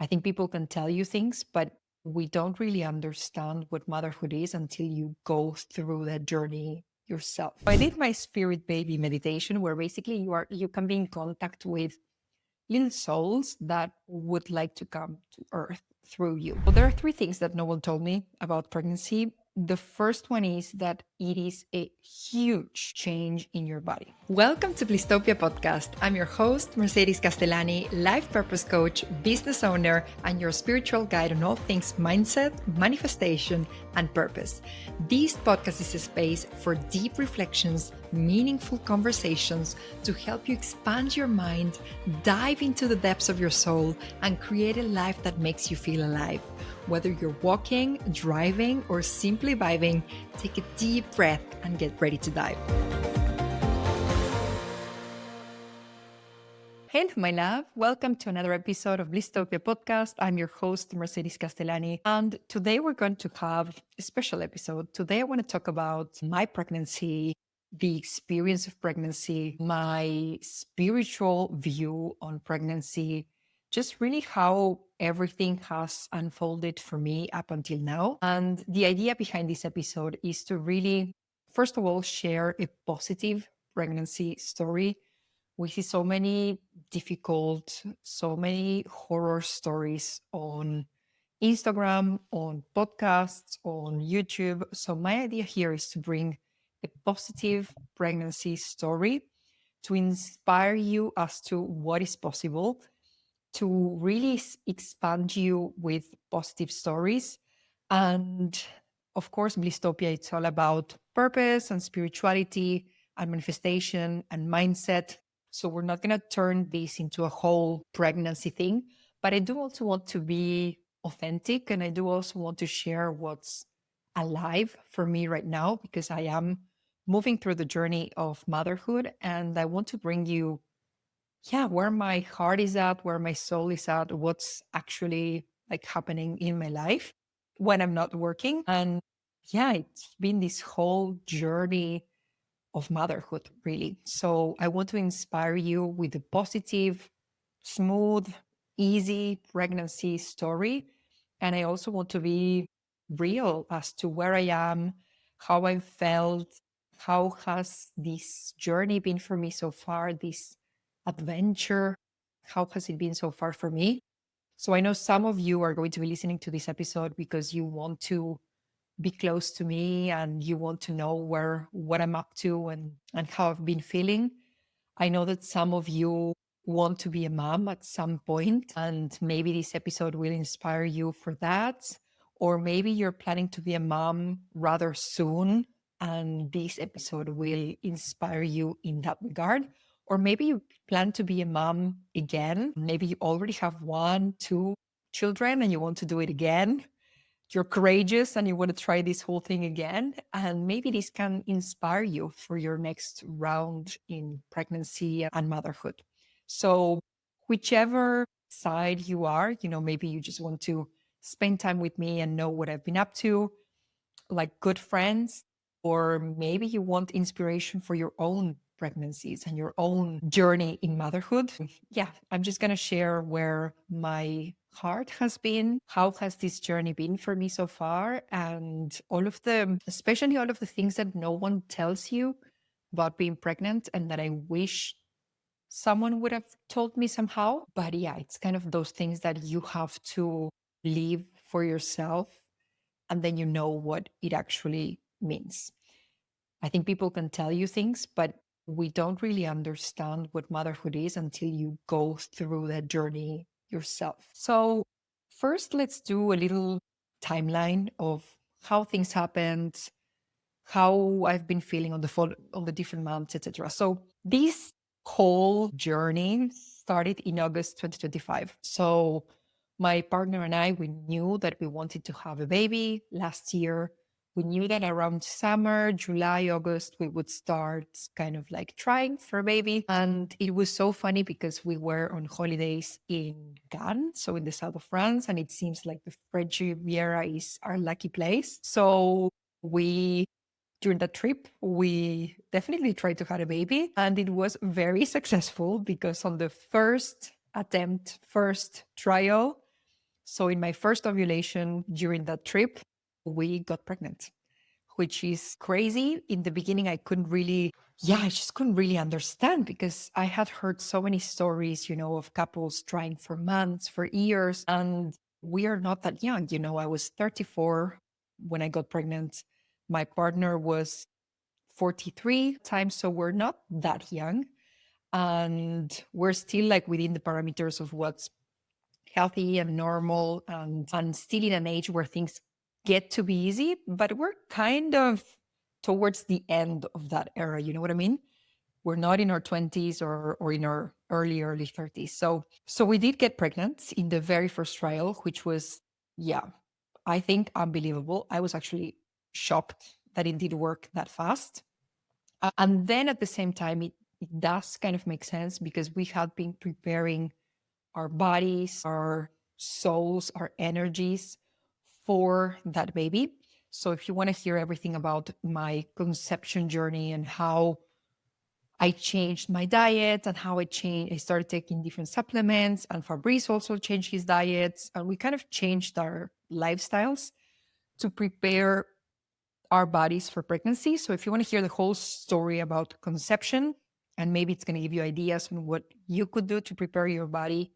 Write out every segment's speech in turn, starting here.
I think people can tell you things, but we don't really understand what motherhood is until you go through that journey yourself. I did my spirit baby meditation where basically you can be in contact with little souls that would like to come to earth through you. Well, there are three things that no one told me about pregnancy. The first one is that it is a huge change in your body. Welcome to Blisstopia podcast. I'm your host, Mercedes Castellani, life purpose coach, business owner, and your spiritual guide on all things mindset, manifestation, and purpose. This podcast is a space for deep reflections, meaningful conversations to help you expand your mind, dive into the depths of your soul, and create a life that makes you feel alive. Whether you're walking, driving, or simply vibing, take a deep breath and get ready to dive. Hey, my love. Welcome to another episode of Blisstopia podcast. I'm your host, Mercedes Castellani. And today we're going to have a special episode. Today I want to talk about my pregnancy, the experience of pregnancy, my spiritual view on pregnancy, just really how everything has unfolded for me up until now. And the idea behind this episode is to really, first of all, share a positive pregnancy story. We see so many difficult, so many horror stories on Instagram, on podcasts, on YouTube. So my idea here is to bring a positive pregnancy story to inspire you as to what is possible, to really expand you with positive stories. And of course, Blisstopia, it's all about purpose and spirituality and manifestation and mindset. So we're not going to turn this into a whole pregnancy thing. But I do also want to be authentic, and I do also want to share what's alive for me right now, because I am moving through the journey of motherhood, and I want to bring you, where my heart is at, where my soul is at, what's actually like happening in my life when I'm not working. And it's been this whole journey of motherhood, really. So I want to inspire you with a positive, smooth, easy pregnancy story. And I also want to be real as to where I am, how I felt, how has this journey been for me so far, this adventure, how has it been so far for me? So I know some of you are going to be listening to this episode because you want to be close to me and you want to know what I'm up to and how I've been feeling. I know that some of you want to be a mom at some point, and maybe this episode will inspire you for that. Or maybe you're planning to be a mom rather soon, and this episode will inspire you in that regard. Or maybe you plan to be a mom again. Maybe you already have one, two children, and you want to do it again. You're courageous and you want to try this whole thing again. And maybe this can inspire you for your next round in pregnancy and motherhood. So, whichever side you are, maybe you just want to spend time with me and know what I've been up to, like good friends, or maybe you want inspiration for your own pregnancies and your own journey in motherhood. I'm just going to share where my heart has been, how has this journey been for me so far, and especially all of the things that no one tells you about being pregnant and that I wish someone would have told me somehow. But it's kind of those things that you have to live for yourself, and then you know what it actually means. I think people can tell you things, but we don't really understand what motherhood is until you go through that journey yourself. So, first, let's do a little timeline of how things happened, how I've been feeling on the different months, etc. So, this whole journey started in August 2025. So, my partner and I, we knew that we wanted to have a baby last year. We knew that around summer, July, August, we would start kind of like trying for a baby. And it was so funny because we were on holidays in Cannes, so in the south of France, and it seems like the French Riviera is our lucky place. So we during that trip, we definitely tried to have a baby, and it was very successful because on the first attempt, first trial, So in my first ovulation during that trip, we got pregnant, which is crazy. In the beginning, I just couldn't really understand because I had heard so many stories, of couples trying for months, for years, and we are not that young. I was 34 when I got pregnant. My partner was 43 times, so we're not that young. And we're still like within the parameters of what's healthy and normal and still in an age where things get to be easy, but we're kind of towards the end of that era. You know what I mean? We're not in our 20s or in our early 30s. So we did get pregnant in the very first trial, which was, yeah, I think unbelievable. I was actually shocked that it did work that fast. And then at the same time, it does kind of make sense because we had been preparing our bodies, our souls, our energies for that baby. So if you want to hear everything about my conception journey and how I changed my diet and how I started taking different supplements, and Fabrice also changed his diets, and we kind of changed our lifestyles to prepare our bodies for pregnancy. So if you want to hear the whole story about conception, and maybe it's going to give you ideas on what you could do to prepare your body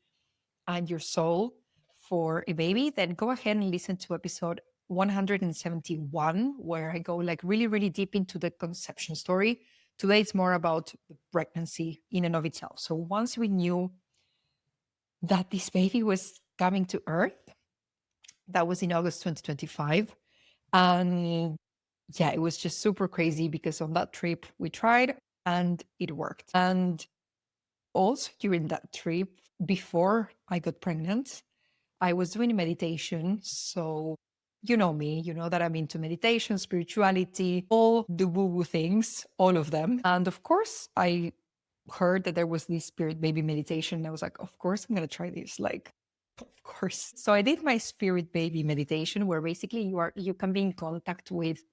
and your soul for a baby, then go ahead and listen to episode 171, where I go like really, really deep into the conception story. Today, it's more about the pregnancy in and of itself. So once we knew that this baby was coming to Earth, that was in August 2025. And yeah, it was just super crazy because on that trip we tried and it worked. And also during that trip, before I got pregnant, I was doing meditation. So, you know me, you know that I'm into meditation, spirituality, all the woo woo things, all of them. And of course, I heard that there was this spirit baby meditation. And I was like, of course, I'm going to try this. Like, of course. So I did my spirit baby meditation, where basically you can be in contact with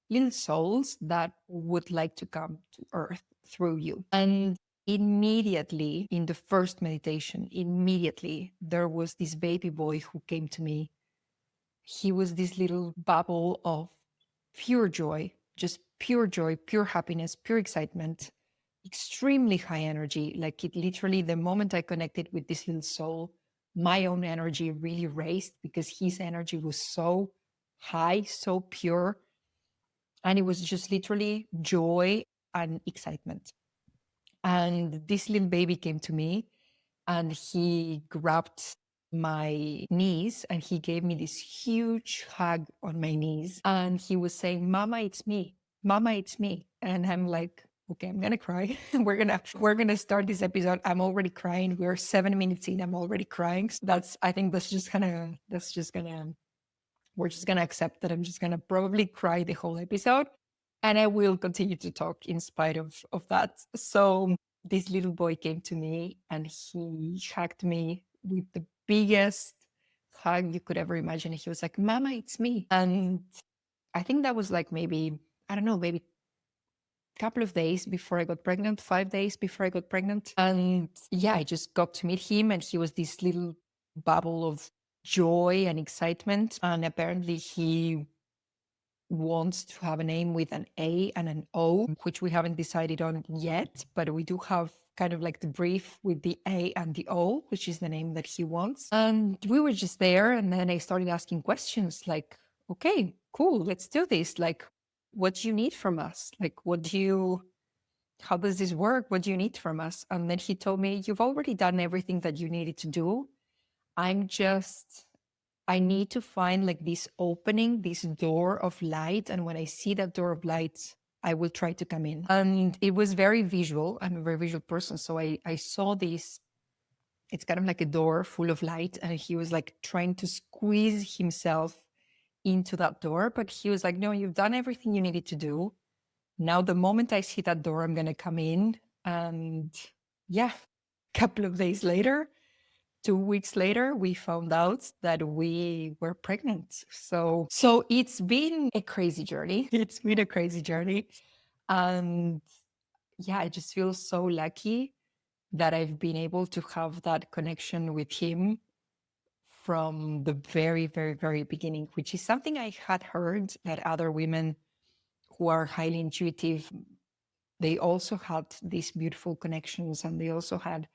little souls that would like to come to Earth through you. And immediately in the first meditation, immediately there was this baby boy who came to me. He was this little bubble of pure joy, pure happiness, pure excitement, extremely high energy. Like it literally, the moment I connected with this little soul, my own energy really raised because his energy was so high, so pure. And it was just literally joy and excitement. And this little baby came to me and he grabbed my knees and he gave me this huge hug on my knees. And he was saying, Mama, it's me. Mama, it's me. And I'm like, okay, I'm gonna cry. we're gonna start this episode. I'm already crying. We're 7 minutes in. I'm already crying. So I think we're just going to accept that I'm just going to probably cry the whole episode. And I will continue to talk in spite of that. So this little boy came to me and he hugged me with the biggest hug you could ever imagine. He was like, Mama, it's me. And I think that was like maybe, I don't know, maybe a couple of days before I got pregnant, 5 days before I got pregnant. And yeah, I just got to meet him and he was this little bubble of joy and excitement. And apparently he wants to have a name with an A and an O, which we haven't decided on yet, but we do have kind of like the brief with the A and the O, which is the name that he wants. And we were just there. And then I started asking questions like, okay, cool, let's do this. Like, what do you need from us? Like, how does this work? What do you need from us? And then he told me, you've already done everything that you needed to do. I need to find like this opening, this door of light. And when I see that door of light, I will try to come in. And it was very visual. I'm a very visual person. So I saw this, it's kind of like a door full of light. And he was like trying to squeeze himself into that door. But he was like, no, you've done everything you needed to do. Now, the moment I see that door, I'm going to come in. And yeah, a couple of days later, 2 weeks later, we found out that we were pregnant. So it's been a crazy journey. It's been a crazy journey. And yeah, I just feel so lucky that I've been able to have that connection with him from the very, very, very beginning, which is something I had heard that other women who are highly intuitive, they also had these beautiful connections and they also had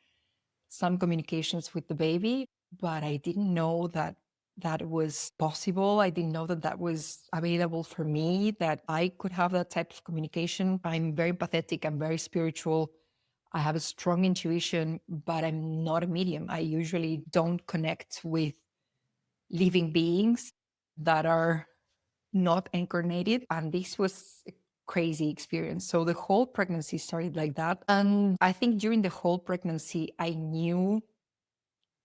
some communications with the baby, but I didn't know that that was possible. I didn't know that that was available for me, that I could have that type of communication. I'm very empathetic, I'm very spiritual. I have a strong intuition, but I'm not a medium. I usually don't connect with living beings that are not incarnated. And this was a crazy experience. So the whole pregnancy started like that. And I think during the whole pregnancy, I knew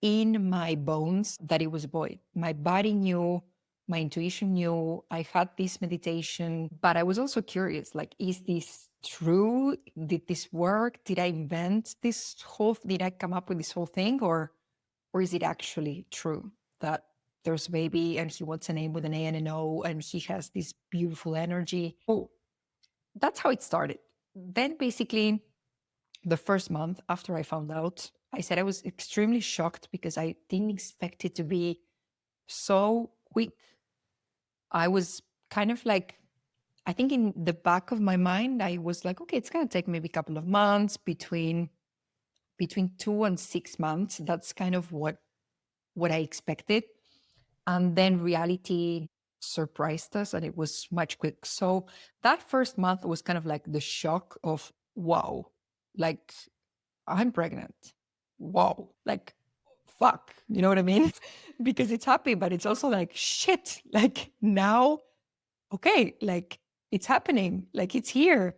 in my bones that it was a boy. My body knew, my intuition knew. I had this meditation, but I was also curious, like, is this true? Did this work? Did I invent this whole, did I come up with this whole thing? Or is it actually true that there's a baby and he wants a name with an A and an O and he has this beautiful energy? Oh, that's how it started. Then basically the first month after I found out, I said I was extremely shocked because I didn't expect it to be so quick. I was kind of like, I think in the back of my mind, I was like, okay, it's going to take maybe a couple of months, between 2 and 6 months. That's kind of what I expected. And then reality surprised us and it was much quick. So that first month was kind of like the shock of, wow, like I'm pregnant. Wow, like fuck, you know what I mean? Because it's happy, but it's also like shit, like now, okay, like it's happening, like it's here.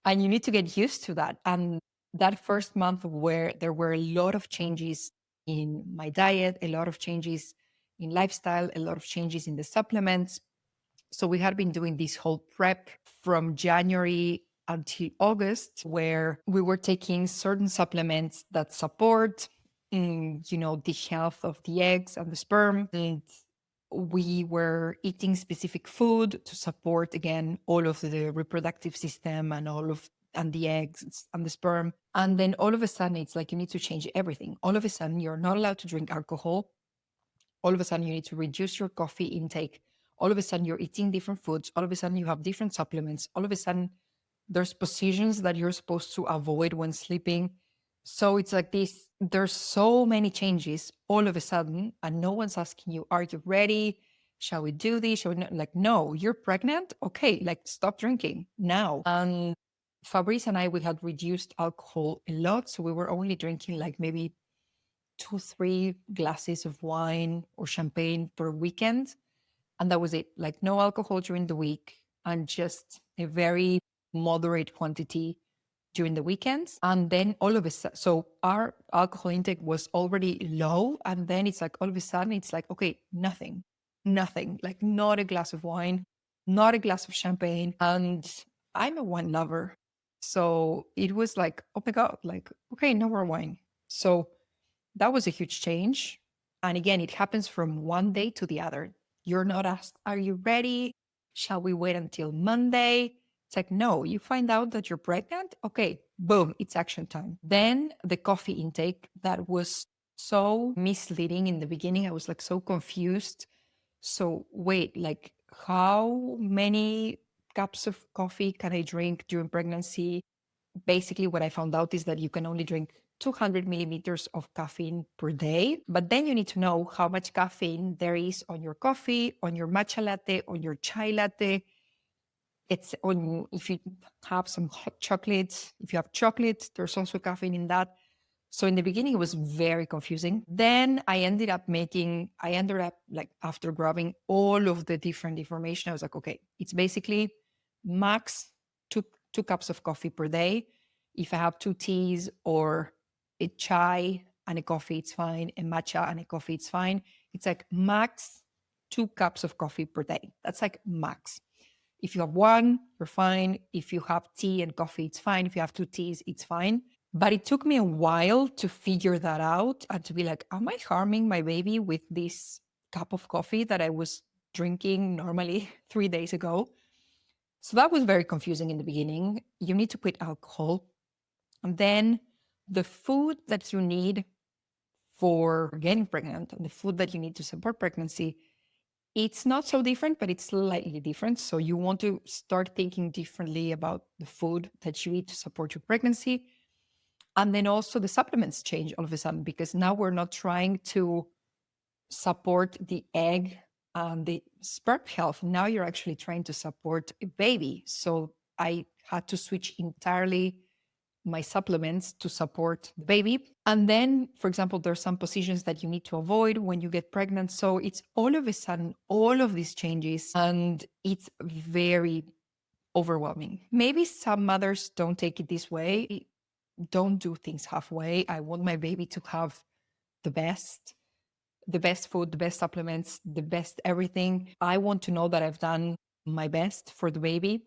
And you need to get used to that. And that first month where there were a lot of changes in my diet, a lot of changes in lifestyle, a lot of changes in the supplements. So we had been doing this whole prep from January until August, where we were taking certain supplements that support, the health of the eggs and the sperm. And we were eating specific food to support, again, all of the reproductive system and and the eggs and the sperm. And then all of a sudden, it's like you need to change everything. All of a sudden, you're not allowed to drink alcohol. All of a sudden, you need to reduce your coffee intake. All of a sudden, you're eating different foods. All of a sudden, you have different supplements. All of a sudden, there's positions that you're supposed to avoid when sleeping. So it's like this, there's so many changes all of a sudden, and no one's asking you, are you ready? Shall we do this? Shall we not? Like, no, you're pregnant? Okay, like stop drinking now. And Fabrice and I, we had reduced alcohol a lot. So we were only drinking like maybe 2, 3 glasses of wine or champagne per weekend. And that was it. Like no alcohol during the week and just a very moderate quantity during the weekends. And then all of a sudden, so our alcohol intake was already low. And then it's like all of a sudden, it's like, okay, nothing, like not a glass of wine, not a glass of champagne. And I'm a wine lover. So it was like, oh my God, like, okay, no more wine. So that was a huge change. And again, it happens from one day to the other. You're not asked, are you ready? Shall we wait until Monday? It's like, no, you find out that you're pregnant. Okay, boom, it's action time. Then the coffee intake, that was so misleading in the beginning. I was like so confused. So, wait, like, how many cups of coffee can I drink during pregnancy? Basically, what I found out is that you can only drink 200 millimeters of caffeine per day. But then you need to know how much caffeine there is on your coffee, on your matcha latte, on your chai latte. It's on, if you have some hot chocolates, if you have chocolate, there's also caffeine in that. So in the beginning, it was very confusing. Then I ended up like after grabbing all of the different information, I was like, okay, it's basically max two cups of coffee per day. If I have 2 teas or a chai and a coffee, it's fine. A matcha and a coffee, it's fine. It's like max 2 cups of coffee per day. That's like max. If you have one, you're fine. If you have tea and coffee, it's fine. If you have 2 teas, it's fine. But it took me a while to figure that out and to be like, am I harming my baby with this cup of coffee that I was drinking normally 3 days ago? So that was very confusing in the beginning. You need to quit alcohol. And then the food that you need for getting pregnant and the food that you need to support pregnancy, it's not so different, but it's slightly different. So you want to start thinking differently about the food that you eat to support your pregnancy. And then also the supplements change all of a sudden, because now we're not trying to support the egg and the sperm health. Now you're actually trying to support a baby. So I had to switch entirely my supplements to support the baby. And then, for example, there's some positions that you need to avoid when you get pregnant. So it's all of a sudden, all of these changes, and it's very overwhelming. Maybe some mothers don't take it this way. Don't do things halfway. I want my baby to have the best, the best food, the best supplements, the best everything. I want to know that I've done my best for the baby.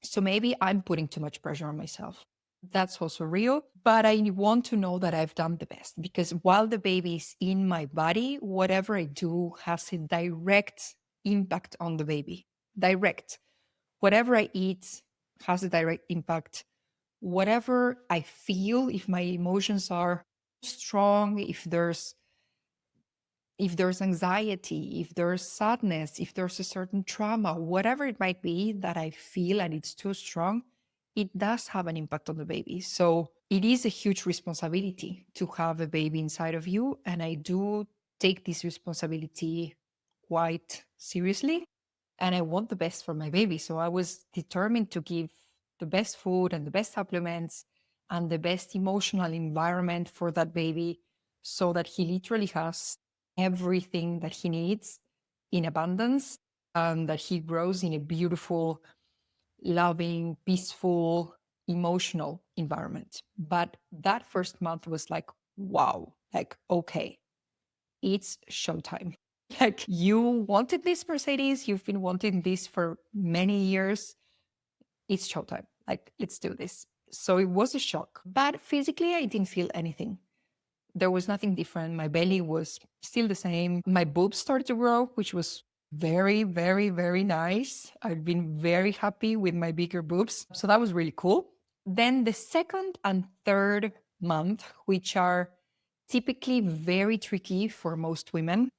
So maybe I'm putting too much pressure on myself. That's also real, but I want to know that I've done the best, because while the baby is in my body, whatever I do has a direct impact on the baby. Direct. Whatever I eat has a direct impact. Whatever I feel, if my emotions are strong, if there's anxiety, if there's sadness, if there's a certain trauma, whatever it might be that I feel and it's too strong, it does have an impact on the baby. So it is a huge responsibility to have a baby inside of you. And I do take this responsibility quite seriously. And I want the best for my baby. So I was determined to give the best food and the best supplements and the best emotional environment for that baby, so that he literally has everything that he needs in abundance, and that he grows in a beautiful, loving, peaceful, emotional environment. But that first month was like, wow, like, okay, it's showtime. Like, you wanted this, Mercedes, you've been wanting this for many years. It's showtime. Like, let's do this. So it was a shock, but physically, I didn't feel anything. There was nothing different. My belly was still the same. My boobs started to grow, which was very, very, very nice. I've been very happy with my bigger boobs. So that was really cool. Then the second and third month, which are typically very tricky for most women,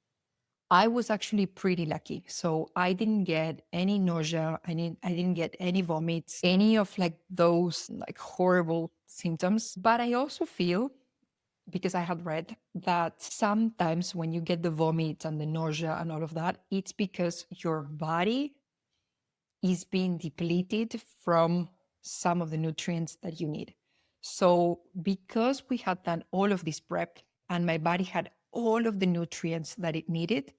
I was actually pretty lucky. So I didn't get any nausea. I didn't get any vomits, any of like those like horrible symptoms. But I also feel, because I had read that sometimes when you get the vomit and the nausea and all of that, it's because your body is being depleted from some of the nutrients that you need. So because we had done all of this prep and my body had all of the nutrients that it needed,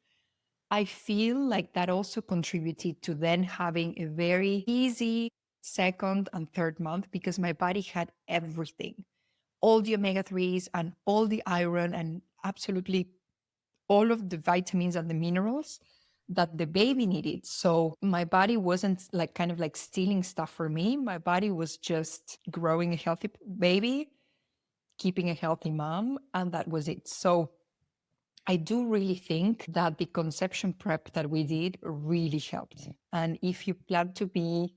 I feel like that also contributed to then having a very easy second and third month, because my body had everything, all the omega-3s and all the iron and absolutely all of the vitamins and the minerals that the baby needed. So my body wasn't like kind of like stealing stuff for me. My body was just growing a healthy baby, keeping a healthy mom, and that was it. So I do really think that the conception prep that we did really helped. And if you plan to be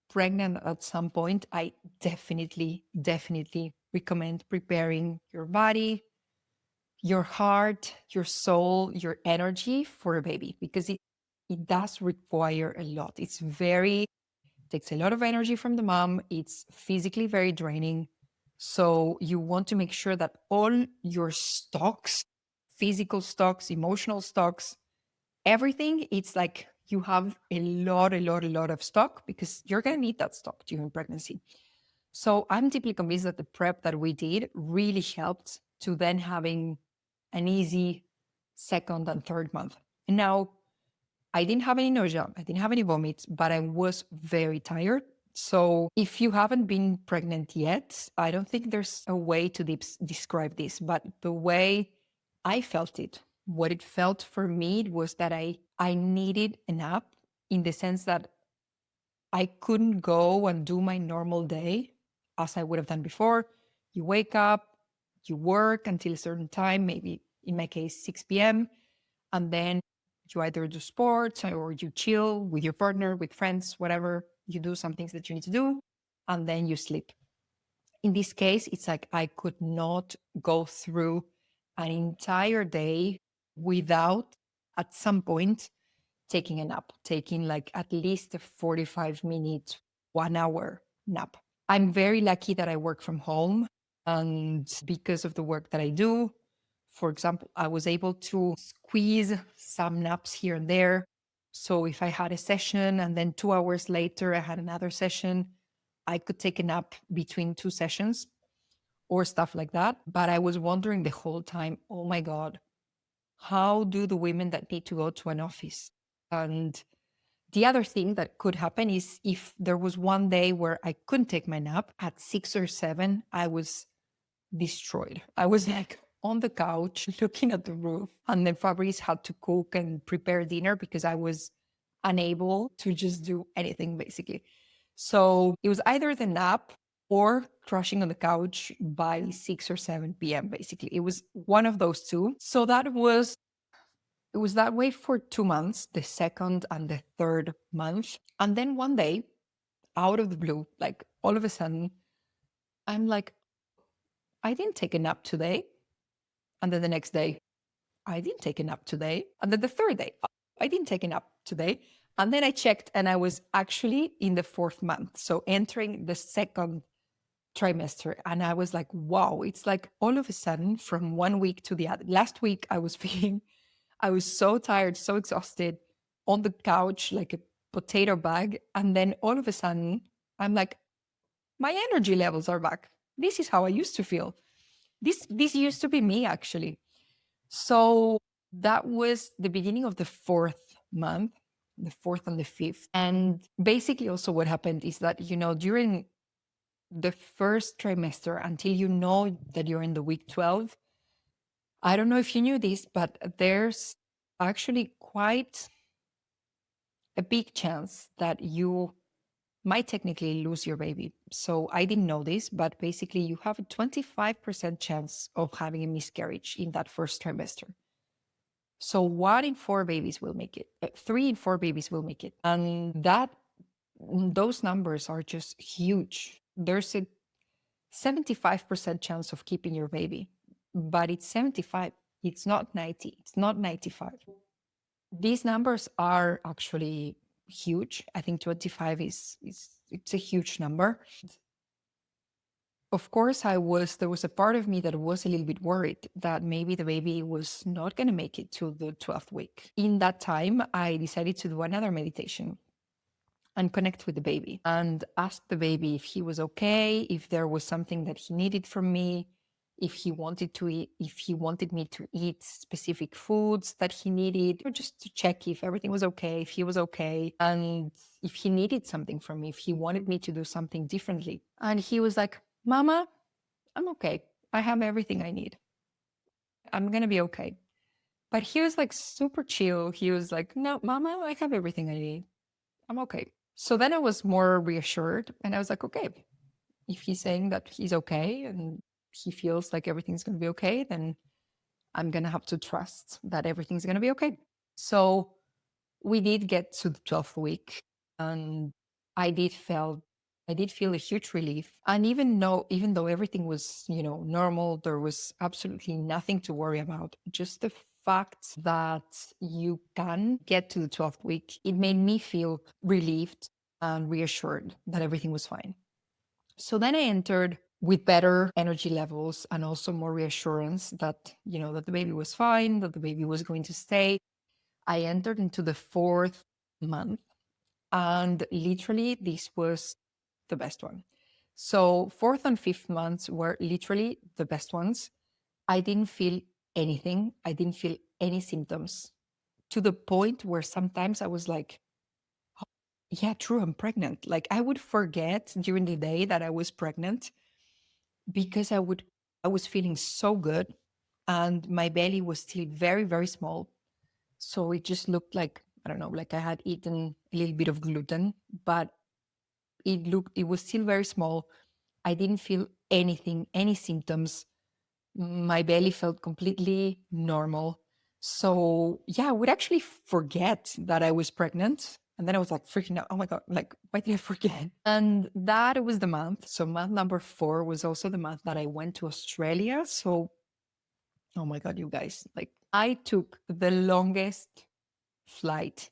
pregnant at some point, I definitely, definitely recommend preparing your body, your heart, your soul, your energy for a baby, because it does require a lot. Takes a lot of energy from the mom. It's physically very draining. So you want to make sure that all your stocks, physical stocks, emotional stocks, everything, it's like you have a lot of stock, because you're going to need that stock during pregnancy. So I'm deeply convinced that the prep that we did really helped to then having an easy second and third month. And now I didn't have any nausea, I didn't have any vomits, but I was very tired. So if you haven't been pregnant yet, I don't think there's a way to describe this, but the way I felt it, what it felt for me was that I needed a nap, in the sense that I couldn't go and do my normal day as I would have done before. You wake up, you work until a certain time, maybe in my case, 6 p.m. And then you either do sports or you chill with your partner, with friends, whatever. You do some things that you need to do, and then you sleep. In this case, it's like I could not go through an entire day without at some point taking a nap, taking like at least a 45-minute, 1 hour nap. I'm very lucky that I work from home. And because of the work that I do, for example, I was able to squeeze some naps here and there. So if I had a session and then 2 hours later I had another session, I could take a nap between two sessions or stuff like that. But I was wondering the whole time, oh my God, how do the women that need to go to an office? And the other thing that could happen is if there was one day where I couldn't take my nap at 6 or 7, I was destroyed. I was like on the couch looking at the roof, and then Fabrice had to cook and prepare dinner because I was unable to just do anything basically. So it was either the nap or crashing on the couch by 6 or 7 p.m. basically. It was one of those two. So it was that way for 2 months, the second and the third month. And then one day, out of the blue, like all of a sudden, I'm like, I didn't take a nap today. And then the next day, I didn't take a nap today. And then the third day, I didn't take a nap today. And then I checked and I was actually in the fourth month. So entering the second trimester. And I was like, wow, it's like all of a sudden from one week to the other. Last week, I was feeling, I was so tired, so exhausted on the couch, like a potato bag. And then all of a sudden, I'm like, my energy levels are back. This is how I used to feel. This used to be me actually. So that was the beginning of the fourth month, the fourth and the fifth. And basically also what happened is that, during the first trimester until you know that you're in the week 12, I don't know if you knew this, but there's actually quite a big chance that you might technically lose your baby. So I didn't know this, but basically you have a 25% chance of having a miscarriage in that first trimester. So 1 in 4 babies will make it. 3 in 4 babies will make it. And those numbers are just huge. There's a 75% chance of keeping your baby, but it's 75. It's not 90. It's not 95. These numbers are actually huge. I think 25 is it's a huge number. Of course, there was a part of me that was a little bit worried that maybe the baby was not going to make it to the 12th week. In that time, I decided to do another meditation and connect with the baby and ask the baby if he was okay, if there was something that he needed from me, if he wanted to eat, if he wanted me to eat specific foods that he needed, or just to check if everything was okay, if he was okay, and if he needed something from me, if he wanted me to do something differently. And he was like, Mama, I'm okay. I have everything I need. I'm going to be okay. But he was like super chill. He was like, no, Mama, I have everything I need. I'm okay. So then I was more reassured and I was like, okay, if he's saying that he's okay and he feels like everything's going to be okay, then I'm going to have to trust that everything's going to be okay. So we did get to the 12th week and I did feel a huge relief. And even though everything was, normal, there was absolutely nothing to worry about. Just the fact that you can get to the 12th week, it made me feel relieved and reassured that everything was fine. So then I entered with better energy levels and also more reassurance that, that the baby was fine, that the baby was going to stay. I entered into the fourth month and literally this was the best one. So fourth and fifth months were literally the best ones. I didn't feel anything. I didn't feel any symptoms, to the point where sometimes I was like, "Oh, yeah, true, I'm pregnant." Like I would forget during the day that I was pregnant because I was feeling so good and my belly was still very, very small. So it just looked like, I don't know, like I had eaten a little bit of gluten, but it was still very small. I didn't feel anything, any symptoms. My belly felt completely normal. So yeah, I would actually forget that I was pregnant. And then I was like freaking out. Oh my God, like, why did I forget? And that was the month. So month number 4 was also the month that I went to Australia. So Oh my God, you guys. Like, I took the longest flight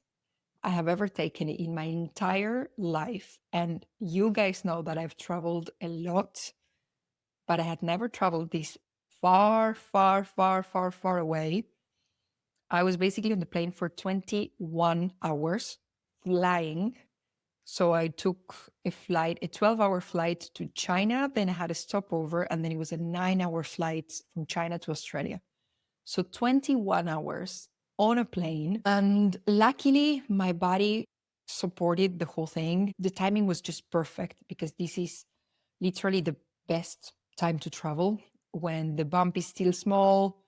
I have ever taken in my entire life. And you guys know that I've traveled a lot, but I had never traveled this far, far, far, far, far away. I was basically on the plane for 21 hours flying. So I took a flight, a 12-hour flight to China. Then I had a stopover, and then it was a 9-hour flight from China to Australia. So 21 hours on a plane. And luckily, my body supported the whole thing. The timing was just perfect because this is literally the best time to travel when the bump is still small.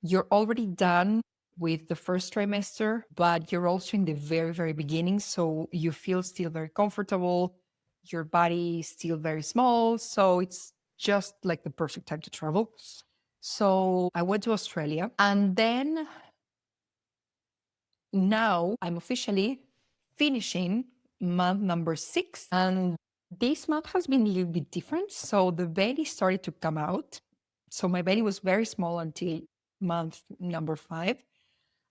You're already done with the first trimester, but you're also in the very, very beginning. So you feel still very comfortable. Your body is still very small. So it's just like the perfect time to travel. So I went to Australia, and then now I'm officially finishing month number 6. And this month has been a little bit different. So the belly started to come out. So my belly was very small until month number 5.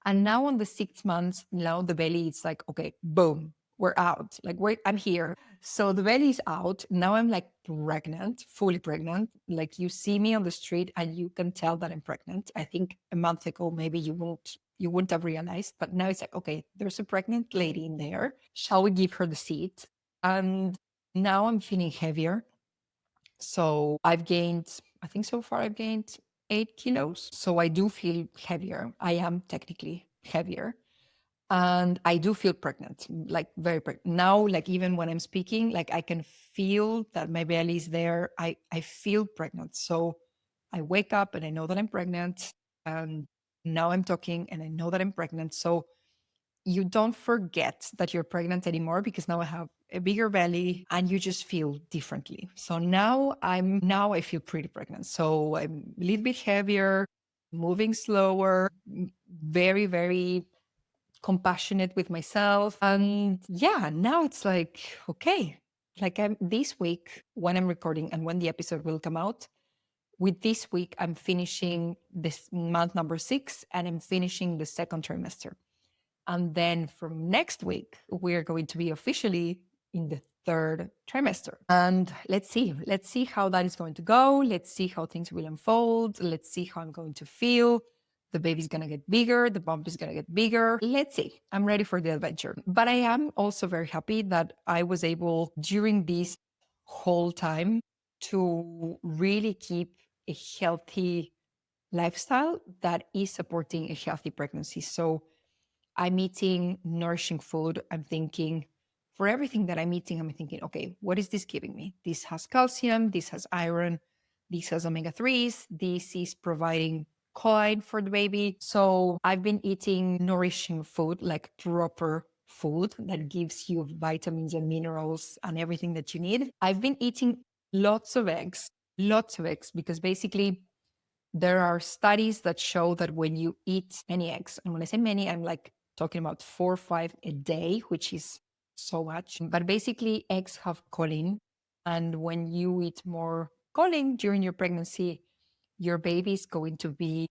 And now on the 6 months, now the belly is like, okay, boom, we're out. Like I'm here. So the belly is out. Now I'm like pregnant, fully pregnant. Like you see me on the street and you can tell that I'm pregnant. I think a month ago, maybe you wouldn't have realized, but now it's like, okay, there's a pregnant lady in there. Shall we give her the seat? And now I'm feeling heavier. So I've gained, I think so far I've gained 8 kilos. So I do feel heavier. I am technically heavier. And I do feel pregnant, like very pregnant. Now, like even when I'm speaking, like I can feel that my belly is there. I feel pregnant. So I wake up and I know that I'm pregnant. And now I'm talking and I know that I'm pregnant. So you don't forget that you're pregnant anymore because now I have a bigger belly and you just feel differently. So now I feel pretty pregnant. So I'm a little bit heavier, moving slower, very, very compassionate with myself. And yeah, now it's like, okay, like I'm this week when I'm recording and when the episode will come out, with this week, I'm finishing this month number 6 and I'm finishing the second trimester. And then from next week, we're going to be officially in the third trimester. And let's see how that is going to go. Let's see how things will unfold. Let's see how I'm going to feel. The baby's going to get bigger. The bump is going to get bigger. Let's see. I'm ready for the adventure. But I am also very happy that I was able during this whole time to really keep a healthy lifestyle that is supporting a healthy pregnancy. So I'm eating nourishing food. I'm thinking, for everything that I'm eating, I'm thinking, okay, what is this giving me? This has calcium, this has iron, this has omega 3s, this is providing choline for the baby. So I've been eating nourishing food, like proper food that gives you vitamins and minerals and everything that you need. I've been eating lots of eggs, because basically there are studies that show that when you eat many eggs, and when I say many, I'm like talking about 4 or 5 a day, which is so much. But basically, eggs have choline. And when you eat more choline during your pregnancy, your baby is going to be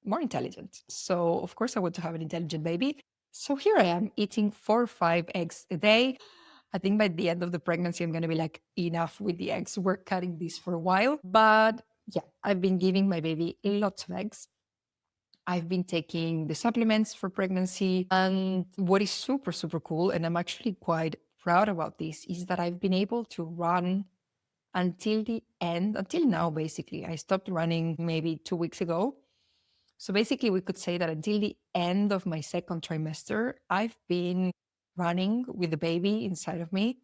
more intelligent. So, of course, I want to have an intelligent baby. So here I am eating 4 or 5 eggs a day. I think by the end of the pregnancy, I'm going to be like, enough with the eggs. We're cutting this for a while. But yeah, I've been giving my baby lots of eggs. I've been taking the supplements for pregnancy. And what is super, super cool, and I'm actually quite proud about this, is that I've been able to run until the end, until now, basically. I stopped running maybe 2 weeks ago. So basically, we could say that until the end of my second trimester, I've been running with the baby inside of me,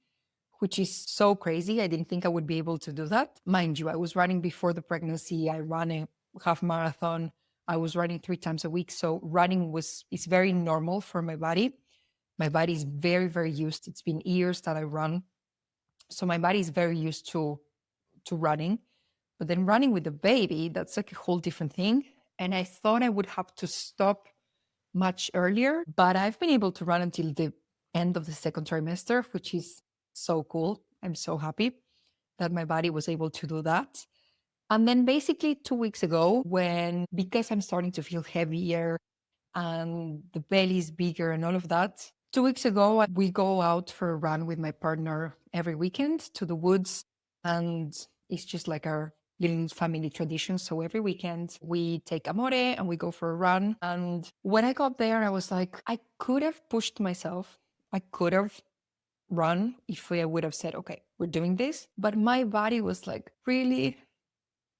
which is so crazy. I didn't think I would be able to do that. Mind you, I was running before the pregnancy. I ran a half marathon. I was running 3 times a week. So running is very normal for my body. My body is very, very used. It's been years that I run. So my body is very used to running. But then running with the baby, that's like a whole different thing. And I thought I would have to stop much earlier, but I've been able to run until the end of the second trimester, which is so cool. I'm so happy that my body was able to do that. And then basically 2 weeks ago, because I'm starting to feel heavier and the belly is bigger and all of that, 2 weeks ago, we go out for a run with my partner every weekend to the woods. And it's just like our little family tradition. So every weekend we take amore and we go for a run. And when I got there, I was like, I could have pushed myself. I could have run if I would have said, okay, we're doing this. But my body was like, really,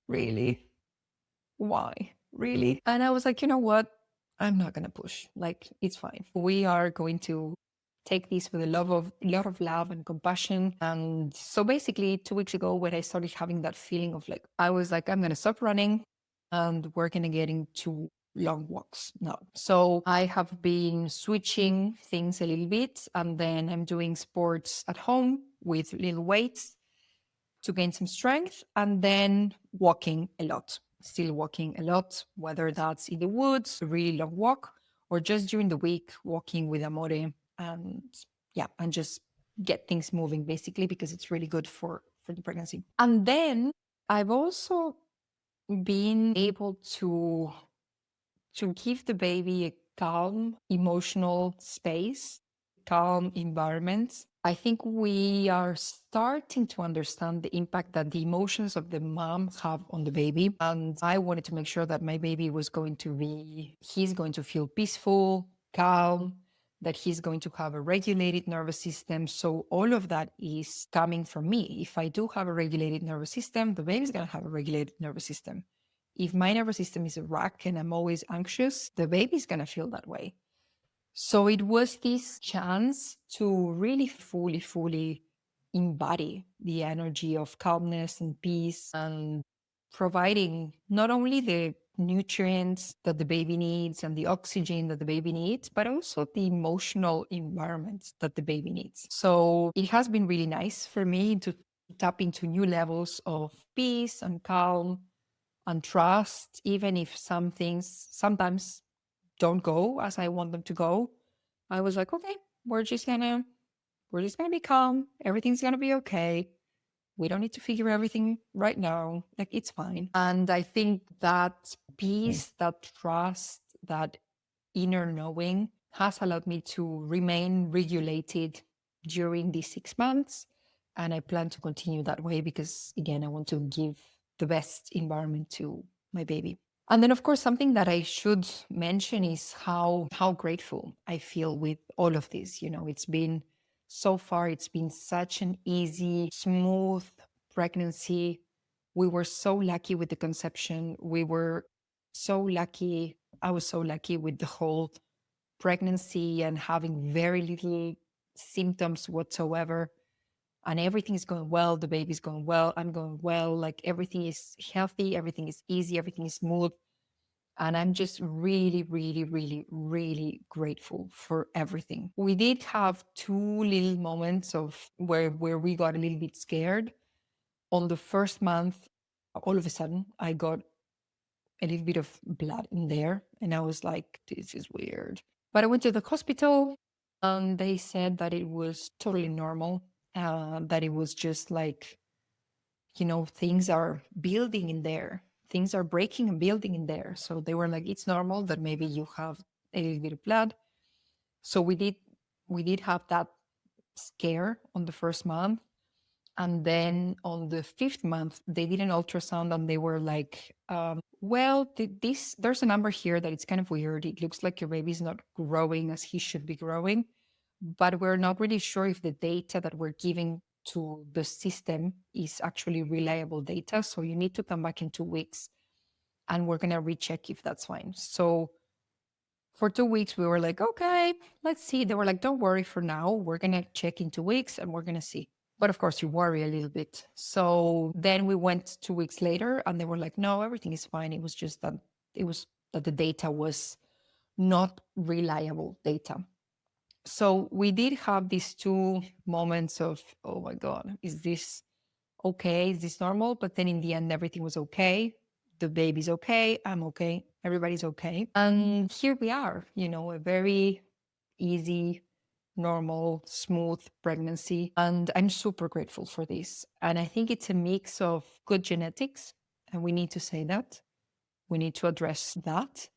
really, why? Really? And I was like, you know what? I'm not gonna push. Like, it's fine. We are going to take this with a lot of love and compassion. And so basically 2 weeks ago when I started having that feeling of like, I was like, I'm gonna stop running and we're gonna get into long walks now. So I have been switching things a little bit, and then I'm doing sports at home with little weights to gain some strength, and then walking a lot, still walking a lot, whether that's in the woods, a really long walk, or just during the week, walking with Amore. And yeah, and just get things moving basically because it's really good for the pregnancy. And then I've also been able to give the baby a calm emotional space, calm environment. I think we are starting to understand the impact that the emotions of the mom have on the baby. And I wanted to make sure that my baby he's going to feel peaceful, calm, that he's going to have a regulated nervous system. So all of that is coming from me. If I do have a regulated nervous system, the baby's going to have a regulated nervous system. If my nervous system is a wreck and I'm always anxious, the baby's going to feel that way. So it was this chance to really fully embody the energy of calmness and peace and providing not only the nutrients that the baby needs and the oxygen that the baby needs, but also the emotional environment that the baby needs. So it has been really nice for me to tap into new levels of peace and calm and trust, even if some things sometimes don't go as I want them to go. I was like, okay, we're just gonna be calm. Everything's gonna be okay. We don't need to figure everything right now. Like, it's fine. And I think that peace, that trust, that inner knowing has allowed me to remain regulated during these 6 months. And I plan to continue that way because, again, I want to give the best environment to my baby. And then, of course, something that I should mention is how grateful I feel with all of this. It's been such an easy, smooth pregnancy. We were so lucky with the conception. We were so lucky. I was so lucky with the whole pregnancy and having very little symptoms whatsoever. And everything is going well. The baby's going well. I'm going well. Like, everything is healthy. Everything is easy. Everything is smooth. And I'm just really, really, really, really grateful for everything. We did have two little moments of where we got a little bit scared. On the first month, all of a sudden, I got a little bit of blood in there. And I was like, this is weird. But I went to the hospital and they said that it was totally normal, that it was just like, things are building in there. Things are breaking and building in there. So they were like, it's normal that maybe you have a little bit of blood. So we did have that scare on the first month. And then on the fifth month, they did an ultrasound and they were like, well, there's a number here that it's kind of weird. It looks like your baby's not growing as he should be growing, but we're not really sure if the data that we're giving to the system is actually reliable data. So you need to come back in 2 weeks and we're going to recheck if that's fine. So for 2 weeks, we were like, okay, let's see. They were like, don't worry for now. We're going to check in 2 weeks and we're going to see. But of course, you worry a little bit. So then we went 2 weeks later and they were like, no, everything is fine. It was just that the data was not reliable data. So we did have these two moments of, oh my God, is this okay? Is this normal? But then in the end, everything was okay. The baby's okay. I'm okay. Everybody's okay. And here we are, a very easy, normal, smooth pregnancy. And I'm super grateful for this. And I think it's a mix of good genetics. And we need to say that. We need to address that.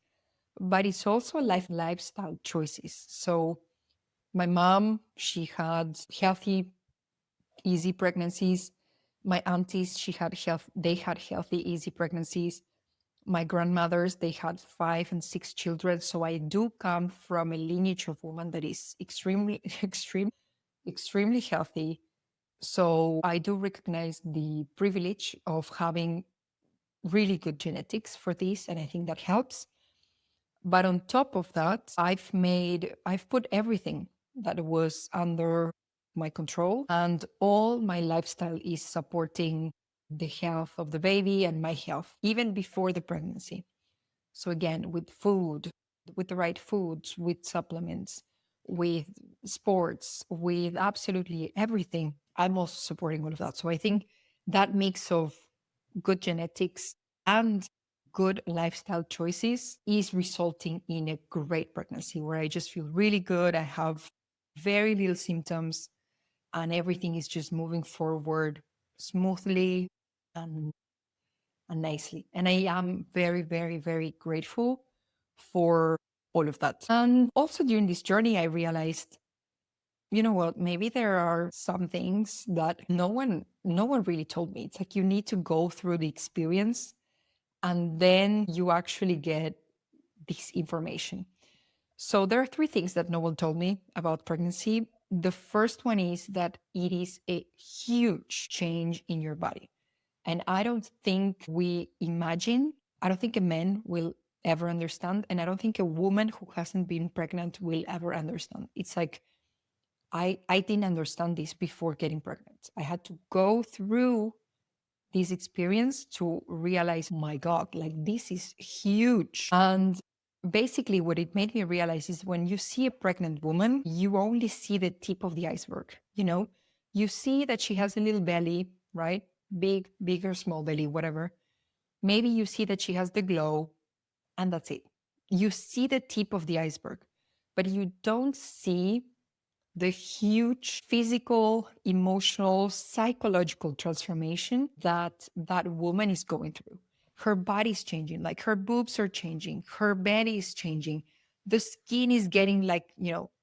But it's also lifestyle choices. So my mom, she had healthy, easy pregnancies. My aunties, they had healthy, easy pregnancies. My grandmothers, they had 5 and 6 children. So I do come from a lineage of women that is extremely, extremely healthy. So I do recognize the privilege of having really good genetics for this. And I think that helps. But on top of that, I've put everything that was under my control, and all my lifestyle is supporting the health of the baby and my health, even before the pregnancy. So again, with food, with the right foods, with supplements, with sports, with absolutely everything, I'm also supporting all of that. So I think that mix of good genetics and good lifestyle choices is resulting in a great pregnancy where I just feel really good. I have very little symptoms and everything is just moving forward smoothly and, and nicely. And I am very, very, very grateful for all of that. And also during this journey, I realized, you know what, maybe there are some things that no one really told me. It's like you need to go through the experience and then you actually get this information. So there are three things that no one told me about pregnancy. The first one is that it is a huge change in your body. And I don't think a man will ever understand. And I don't think a woman who hasn't been pregnant will ever understand. It's like, I didn't understand this before getting pregnant. I had to go through this experience to realize, my God, like this is huge. And basically, what it made me realize is when you see a pregnant woman, you only see the tip of the iceberg. You see that she has a little belly, right? Big or small belly, whatever. Maybe you see that she has the glow, and that's it. You see the tip of the iceberg, but you don't see the huge physical, emotional, psychological transformation that that woman is going through. Her body's changing, like her boobs are changing, her belly is changing, the skin is getting like,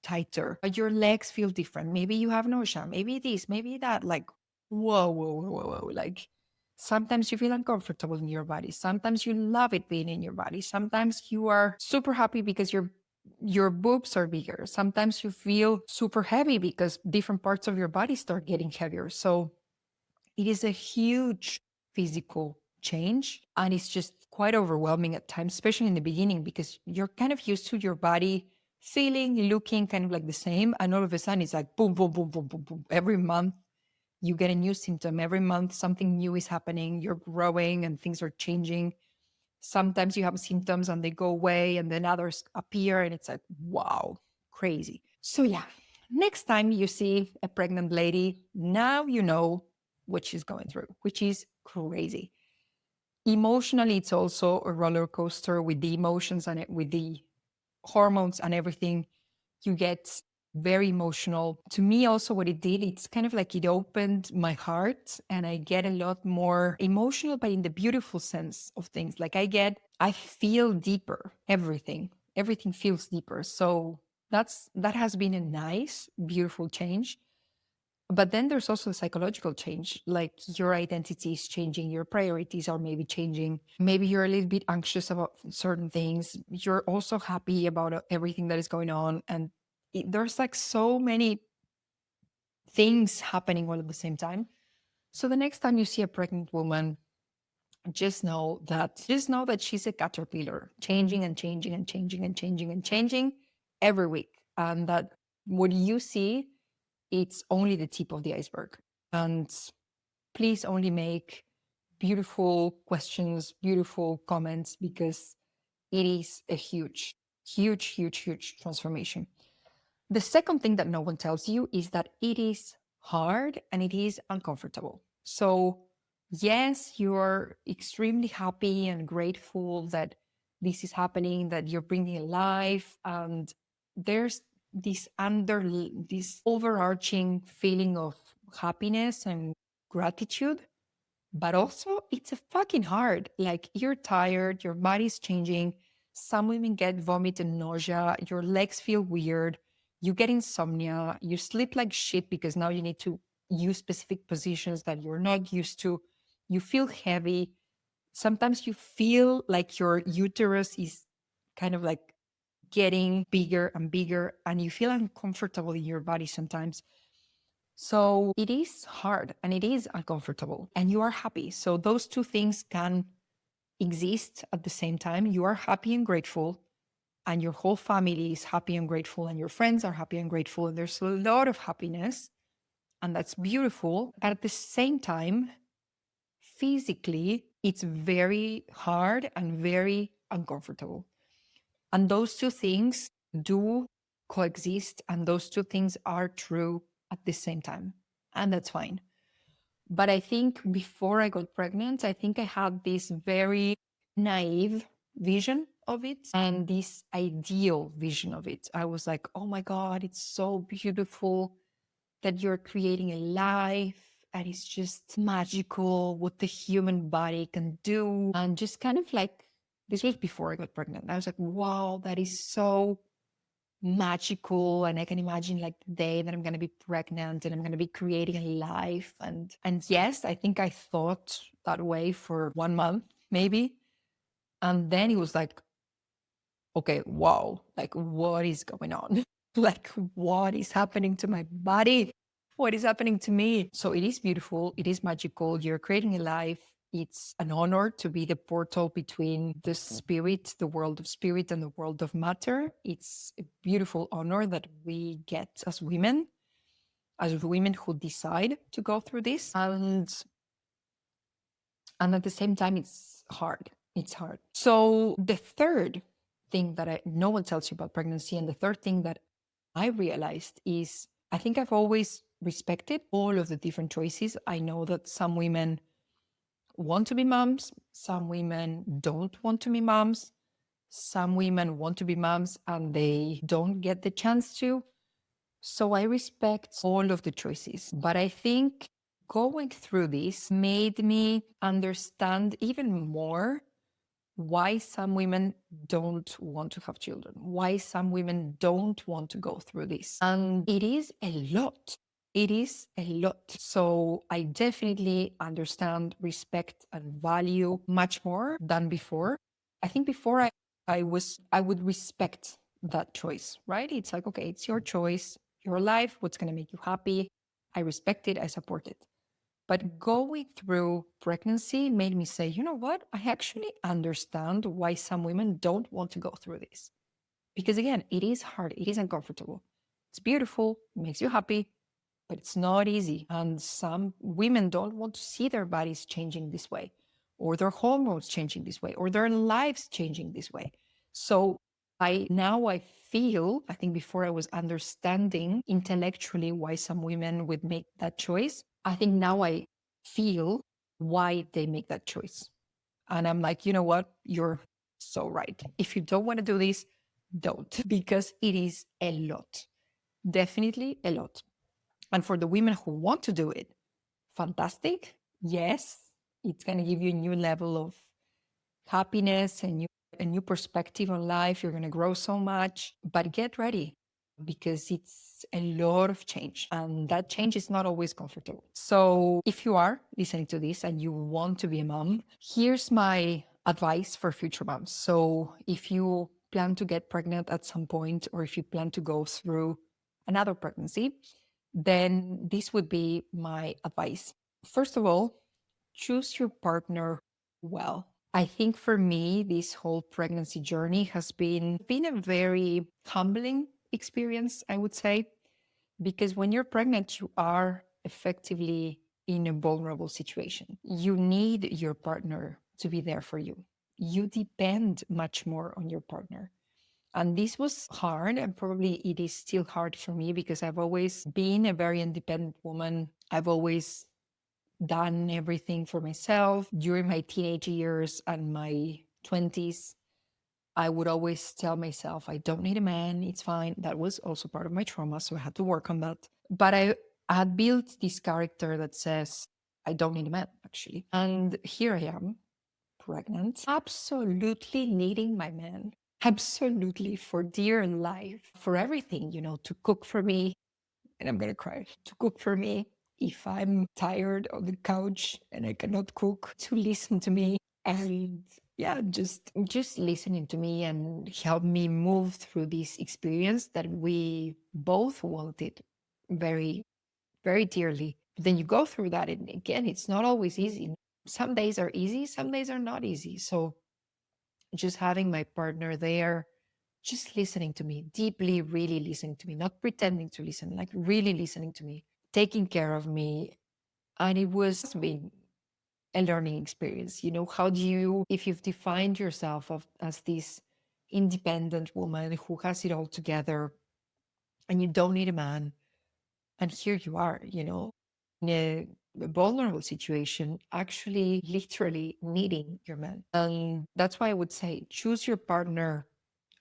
tighter. Your legs feel different. Maybe you have nausea, maybe this, maybe that. Like, whoa, whoa, whoa, whoa, whoa. Like, sometimes you feel uncomfortable in your body. Sometimes you love it being in your body. Sometimes you are super happy because your boobs are bigger. Sometimes you feel super heavy because different parts of your body start getting heavier. So it is a huge physical change. And it's just quite overwhelming at times, especially in the beginning, because you're kind of used to your body feeling, looking kind of like the same. And all of a sudden it's like boom, boom, boom, boom, boom, boom. Every month you get a new symptom. Every month something new is happening. You're growing and things are changing. Sometimes you have symptoms and they go away and then others appear and it's like, wow, crazy. So yeah, next time you see a pregnant lady, now you know what she's going through, which is crazy. Emotionally, it's also a roller coaster with the emotions and with the hormones and everything. You get very emotional. To me, also, what it did, it's kind of like it opened my heart and I get a lot more emotional, but in the beautiful sense of things. Like I feel deeper, everything feels deeper. So that has been a nice, beautiful change. But then there's also a psychological change, like your identity is changing, your priorities are maybe changing. Maybe you're a little bit anxious about certain things. You're also happy about everything that is going on. And there's like so many things happening all at the same time. So the next time you see a pregnant woman, just know that she's a caterpillar, changing and changing and changing and changing and changing every week. And that what you see, it's only the tip of the iceberg. And please only make beautiful questions, beautiful comments, because it is a huge, huge, huge, huge transformation. The second thing that no one tells you is that it is hard and it is uncomfortable. So, yes, you're extremely happy and grateful that this is happening, that you're bringing life, and there's this overarching feeling of happiness and gratitude. but also it's a fucking hard. Like you're tired, your body's changing. Some women get vomit and nausea, your legs feel weird, you get insomnia, you sleep like shit because now you need to use specific positions that you're not used to. You feel heavy. Sometimes you feel like your uterus is kind of like getting bigger and bigger, and you feel uncomfortable in your body sometimes. So it is hard and it is uncomfortable, and you are happy. So those two things can exist at the same time. You are happy and grateful, and your whole family is happy and grateful, and your friends are happy and grateful, and there's a lot of happiness, and that's beautiful. But at the same time, physically, it's very hard and very uncomfortable. And those two things do coexist, and those two things are true at the same time. And that's fine. But I think before I got pregnant, I think I had this very naive vision of it and this ideal vision of it. I was like, oh my God, it's so beautiful that you're creating a life and it's just magical what the human body can do. And just kind of like, this was before I got pregnant. I was like, wow, that is so magical, and I can imagine like the day that I'm going to be pregnant and I'm going to be creating a life. And yes, I think I thought that way for 1 month maybe, and then it was like, okay, wow, like what is going on? Like what is happening to my body? What is happening to me? So it is beautiful, it is magical, you're creating a life. It's an honor to be the portal between the spirit, the world of spirit, and the world of matter. It's a beautiful honor that we get as women who decide to go through this. And at the same time, it's hard. It's hard. So the third thing that no one tells you about pregnancy, and the third thing that I realized is I think I've always respected all of the different choices. I know that some women want to be moms, some women don't want to be moms, some women want to be moms and they don't get the chance to. So I respect all of the choices. But I think going through this made me understand even more why some women don't want to have children, why some women don't want to go through this. And it is a lot. It is a lot. So I definitely understand, respect, and value much more than before. I think before I would respect that choice, right? It's like, okay, it's your choice, your life, what's going to make you happy. I respect it, I support it. But going through pregnancy made me say, you know what? I actually understand why some women don't want to go through this. Because again, it is hard, it is uncomfortable. It's beautiful, it makes you happy, but it's not easy. And some women don't want to see their bodies changing this way, or their hormones changing this way, or their lives changing this way. So I feel, I think before I was understanding intellectually why some women would make that choice. I think now I feel why they make that choice. And I'm like, you know what? You're so right. If you don't want to do this, don't, because it is a lot. Definitely a lot. And for the women who want to do it, fantastic. Yes, it's going to give you a new level of happiness and a new perspective on life. You're going to grow so much, but get ready because it's a lot of change, and that change is not always comfortable. So if you are listening to this and you want to be a mom, here's my advice for future moms. So if you plan to get pregnant at some point, or if you plan to go through another pregnancy, then this would be my advice. First of all, choose your partner well. I think for me, this whole pregnancy journey has been a very humbling experience, I would say, because when you're pregnant, you are effectively in a vulnerable situation. You need your partner to be there for you. You depend much more on your partner. And this was hard, and probably it is still hard for me because I've always been a very independent woman. I've always done everything for myself. During my teenage years and my 20s, I would always tell myself, I don't need a man, it's fine. That was also part of my trauma, so I had to work on that. But I had built this character that says, I don't need a man, actually. And here I am, pregnant, absolutely needing my man. Absolutely, for dear life, for everything, to cook for me. And I'm going to cry. To cook for me if I'm tired on the couch and I cannot cook, to listen to me and yeah, just listening to me and help me move through this experience that we both wanted very, very dearly. But then you go through that, and again, it's not always easy. Some days are easy, some days are not easy. So just having my partner there, just listening to me, deeply, really listening to me, not pretending to listen, like really listening to me, taking care of me. And it was been a learning experience. How do you, if you've defined yourself as this independent woman who has it all together and you don't need a man, and here you are, in a vulnerable situation, actually literally needing your man. And that's why I would say choose your partner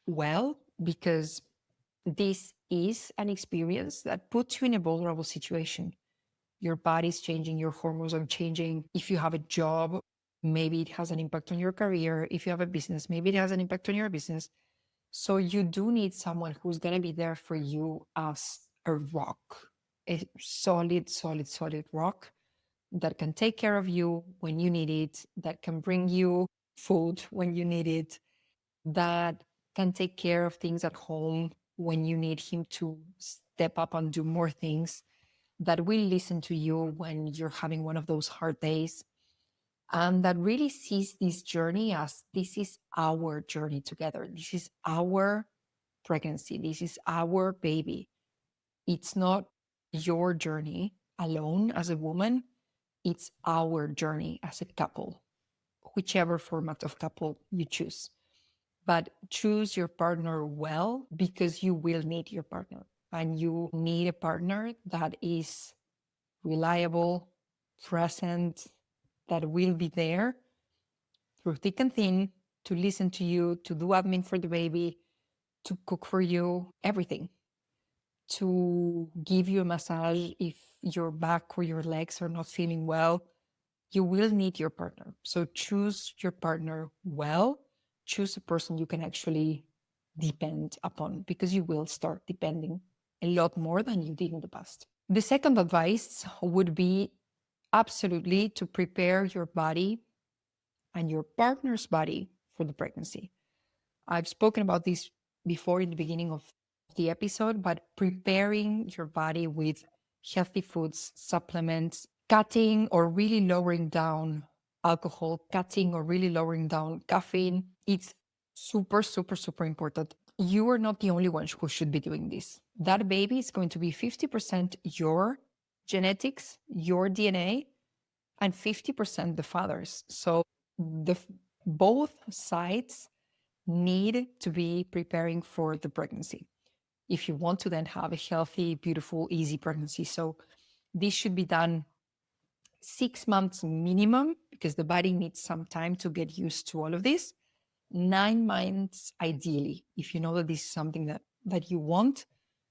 well, because this is an experience that puts you in a vulnerable situation. Your body's changing, your hormones are changing. If you have a job, maybe it has an impact on your career. If you have a business, maybe it has an impact on your business. So you do need someone who's going to be there for you as a rock, a solid, solid, solid rock that can take care of you when you need it, that can bring you food when you need it, that can take care of things at home when you need him to step up and do more things, that will listen to you when you're having one of those hard days, and that really sees this journey as this is our journey together. This is our pregnancy. This is our baby. It's not your journey alone as a woman. It's our journey as a couple, whichever format of couple you choose. But choose your partner well, because you will need your partner, and you need a partner that is reliable, present, that will be there through thick and thin, to listen to you, to do admin for the baby, to cook for you, everything, to give you a massage if your back or your legs are not feeling well. You will need your partner. So choose your partner well. Choose a person you can actually depend upon, because you will start depending a lot more than you did in the past. The second advice would be absolutely to prepare your body and your partner's body for the pregnancy. I've spoken about this before in the beginning of the episode, but preparing your body with healthy foods, supplements, cutting or really lowering down alcohol, cutting or really lowering down caffeine. It's super, super, super important. You are not the only one who should be doing this. That baby is going to be 50% your genetics, your DNA, and 50% the father's. So both sides need to be preparing for the pregnancy if you want to then have a healthy, beautiful, easy pregnancy. So this should be done 6 months minimum, because the body needs some time to get used to all of this. 9 months ideally, if you know that this is something that you want.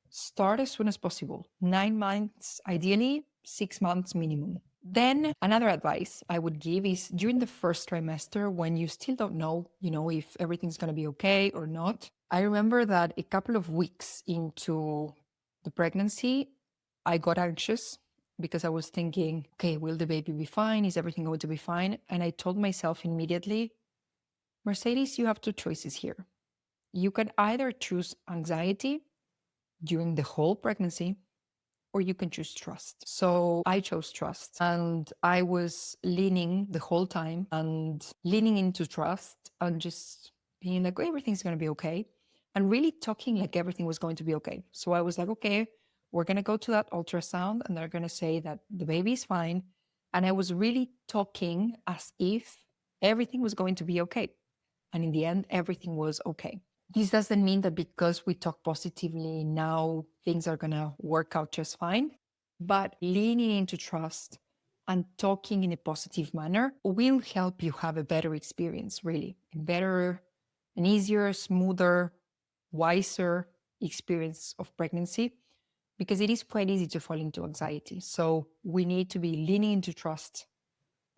Start as soon as possible. 9 months ideally, 6 months minimum. Then another advice I would give is during the first trimester, when you still don't know, if everything's going to be okay or not. I remember that a couple of weeks into the pregnancy, I got anxious because I was thinking, okay, will the baby be fine? Is everything going to be fine? And I told myself immediately, Mercedes, you have two choices here. You can either choose anxiety during the whole pregnancy, or you can choose trust. So I chose trust, and I was leaning the whole time and leaning into trust and just being like, oh, everything's going to be okay. And really talking like everything was going to be okay. So I was like, okay, we're going to go to that ultrasound and they're going to say that the baby is fine. And I was really talking as if everything was going to be okay. And in the end, everything was okay. This doesn't mean that because we talk positively now, things are going to work out just fine. But leaning into trust and talking in a positive manner will help you have a better experience, really. A better, an easier, smoother, wiser experience of pregnancy. because it is quite easy to fall into anxiety. So we need to be leaning into trust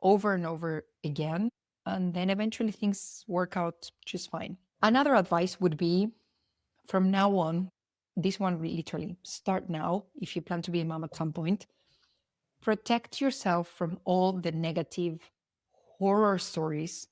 over and over again. And then eventually things work out just fine. Another advice would be from now on, this one literally start now if you plan to be a mom at some point. Protect yourself from all the negative horror stories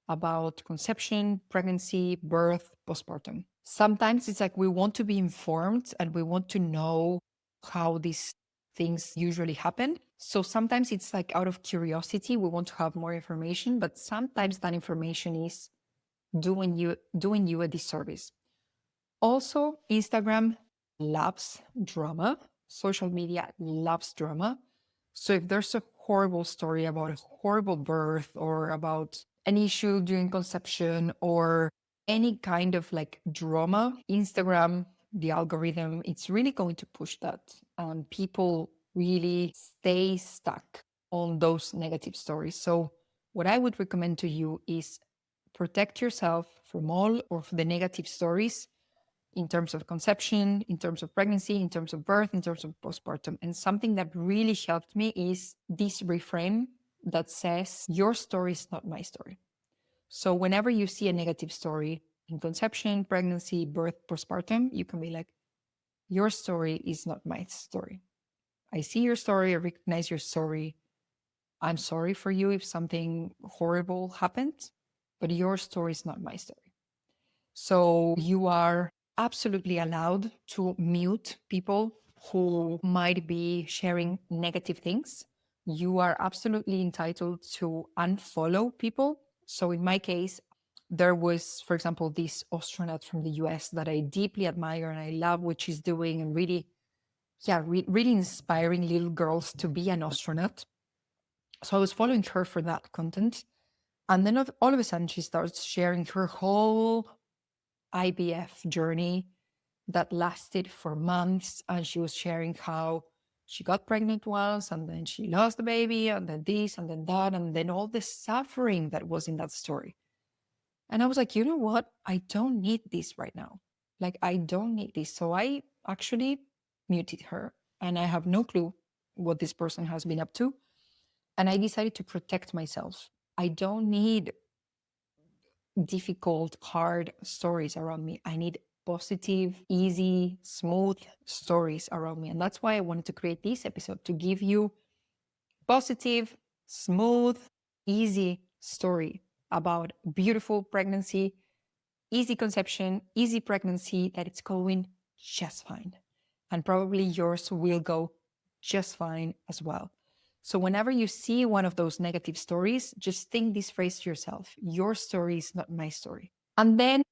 about conception, pregnancy, birth, postpartum. Sometimes it's like we want to be informed and we want to know how these things usually happen. So sometimes it's like out of curiosity, we want to have more information, but sometimes that information is doing you a disservice. Also, Instagram loves drama. Social media loves drama. So if there's a horrible story about a horrible birth or about an issue during conception or any kind of like drama, Instagram, the algorithm, it's really going to push that. And people really stay stuck on those negative stories. So what I would recommend to you is protect yourself from all of the negative stories in terms of conception, in terms of pregnancy, in terms of birth, in terms of postpartum. And something that really helped me is this reframe that says, your story is not my story. So whenever you see a negative story in conception, pregnancy, birth, postpartum, you can be like, your story is not my story. I see your story, I recognize your story. I'm sorry for you if something horrible happened, but your story is not my story. So you are absolutely allowed to mute people who might be sharing negative things. You are absolutely entitled to unfollow people. So in my case, there was, for example, this astronaut from the US that I deeply admire and I love what she's doing and really, really inspiring little girls to be an astronaut. So I was following her for that content. And then all of a sudden, she starts sharing her whole IVF journey that lasted for months. And she was sharing how she got pregnant once and then she lost the baby and then this and then that and then all the suffering that was in that story. And I was like, you know what? I don't need this right now. Like, I don't need this. So I actually muted her and I have no clue what this person has been up to. And I decided to protect myself. I don't need difficult, hard stories around me. I need positive, easy, smooth stories around me. And that's why I wanted to create this episode to give you positive, smooth, easy story about beautiful pregnancy, easy conception, easy pregnancy, that it's going just fine. And probably yours will go just fine as well. So whenever you see one of those negative stories, just think this phrase to yourself: your story is not my story. And then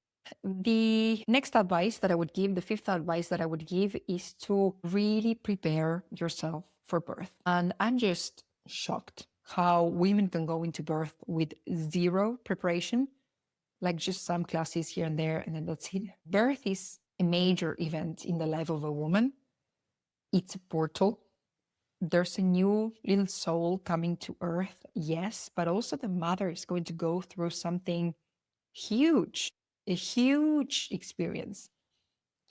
the next advice that I would give, the fifth advice that I would give, is to really prepare yourself for birth. And I'm just shocked how women can go into birth with zero preparation, like just some classes here and there, and then that's it. Birth is a major event in the life of a woman. It's a portal. There's a new little soul coming to earth, yes, but also the mother is going to go through something huge, a huge experience,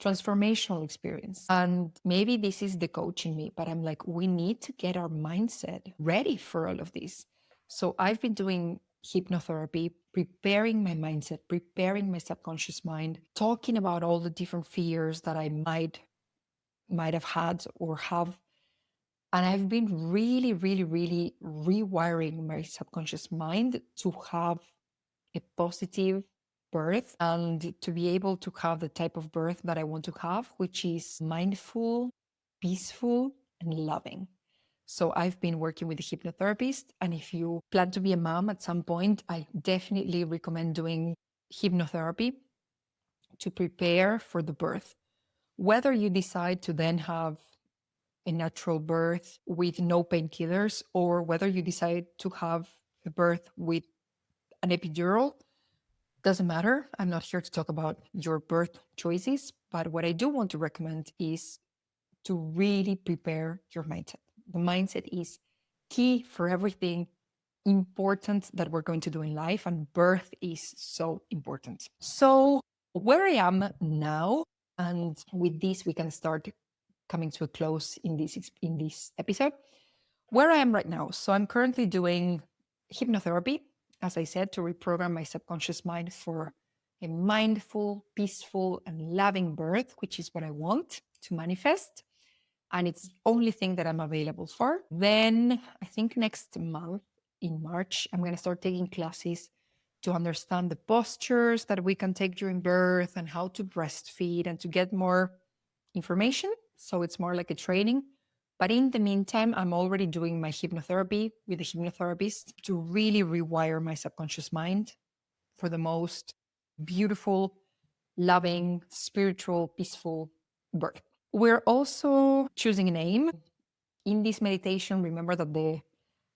transformational experience. And maybe this is the coach in me, but I'm like, we need to get our mindset ready for all of this. So I've been doing hypnotherapy, preparing my mindset, preparing my subconscious mind, talking about all the different fears that I might have had or have. And I've been really, really, really rewiring my subconscious mind to have a positive birth and to be able to have the type of birth that I want to have, which is mindful, peaceful, and loving. So I've been working with a hypnotherapist. And if you plan to be a mom at some point, I definitely recommend doing hypnotherapy to prepare for the birth. Whether you decide to then have a natural birth with no painkillers, or whether you decide to have a birth with an epidural, doesn't matter. I'm not here to talk about your birth choices, but what I do want to recommend is to really prepare your mindset. The mindset is key for everything important that we're going to do in life, and birth is so important. So, where I am now, and with this, we can start coming to a close in this episode. Where I am right now. So I'm currently doing hypnotherapy, as I said, to reprogram my subconscious mind for a mindful, peaceful, and loving birth, which is what I want to manifest. And it's the only thing that I'm available for. Then I think next month in March, I'm going to start taking classes to understand the postures that we can take during birth and how to breastfeed and to get more information. So it's more like a training. But in the meantime, I'm already doing my hypnotherapy with a hypnotherapist to really rewire my subconscious mind for the most beautiful, loving, spiritual, peaceful birth. We're also choosing a name. In this meditation, remember that